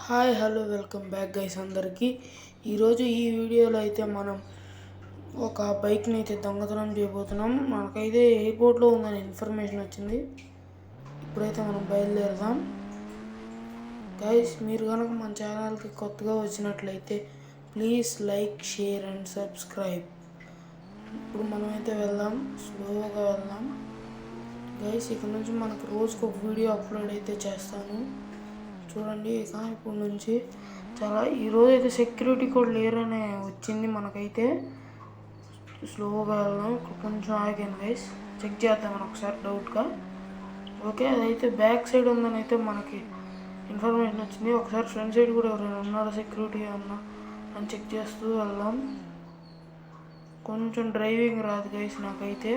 Hi hello welcome back guys అందరికీ. ఈరోజు ఈ వీడియోలో అయితే మనం ఒక బైక్ని అయితే దొంగతనం చేయబోతున్నాం. మనకైతే ఎయిర్పోర్ట్లో ఉందని ఇన్ఫర్మేషన్ వచ్చింది. ఇప్పుడైతే మనం బయలుదేరదాం. గైస్ మీరు కనుక మన ఛానల్కి కొత్తగా వచ్చినట్లయితే please like, share and subscribe. ఇప్పుడు మనమైతే వెళ్దాం, స్లోగా వెళ్దాం గైస్. ఇక్కడ నుంచి మనకు రోజుకు ఒక వీడియో అప్లోడ్ అయితే చేస్తాను చూడండి. ఇక ఇప్పుడు నుంచి చాలా ఈరోజు అయితే సెక్యూరిటీ కూడా లేరనే వచ్చింది. మనకైతే స్లోగా వెళ్దాం. కొంచెం ఆగాను గైస్, చెక్ చేద్దామని ఒకసారి డౌట్గా. ఓకే, అదైతే బ్యాక్ సైడ్ ఉందని అయితే మనకి ఇన్ఫర్మేషన్ వచ్చింది. ఒకసారి ఫ్రంట్ సైడ్ కూడా ఎవరైనా ఉన్నారా, సెక్యూరిటీ అన్నా అని చెక్ చేస్తూ వెళ్దాం. కొంచెం డ్రైవింగ్ రాదు గైస్ నాకైతే,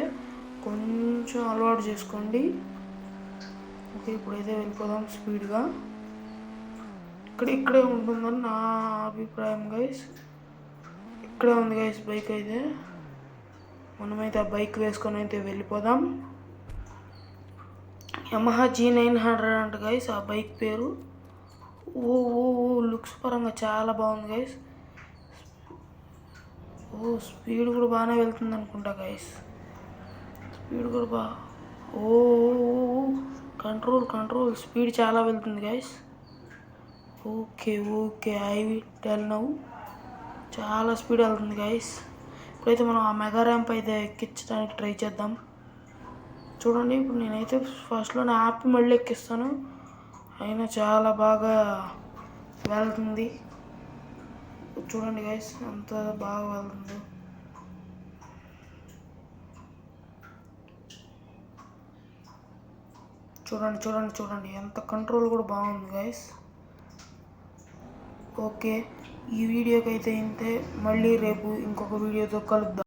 కొంచెం అలవాటు చేసుకోండి. ఓకే, ఇప్పుడైతే వెళ్ళిపోదాం స్పీడ్గా. ఇక్కడే ఉంటుందని నా అభిప్రాయం గైస్. ఇక్కడే ఉంది గైస్ బైక్ అయితే. మనమైతే ఆ బైక్ వేసుకొని అయితే వెళ్ళిపోదాం. యమహా G900 అంట గైస్ ఆ బైక్ పేరు. ఓ లుక్స్ పరంగా చాలా బాగుంది గైస్. స్పీడ్ కూడా బాగానే వెళ్తుంది అనుకుంటా గైస్. స్పీడ్ కూడా కంట్రోల్ స్పీడ్ చాలా వెళ్తుంది guys. Okay I will tell now. చాలా స్పీడ్ వెళ్తుంది గైస్. ఇప్పుడైతే మనం ఆ మెగా ర్యాంప్ అయితే ఎక్కించడానికి ట్రై చేద్దాం. చూడండి, ఇప్పుడు నేనైతే ఫస్ట్లోనే ఆపి మళ్ళీ ఎక్కిస్తాను, అయినా చాలా బాగా వెళ్తుంది. చూడండి గైస్ ఎంత బాగా వెళ్తుందో. చూడండి ఎంత కంట్రోల్ కూడా బాగుంది గైస్. ఓకే, ఈ వీడియోకి అయితే ఇంతే. మళ్ళీ రేపు ఇంకొక వీడియోతో కలుద్దాం.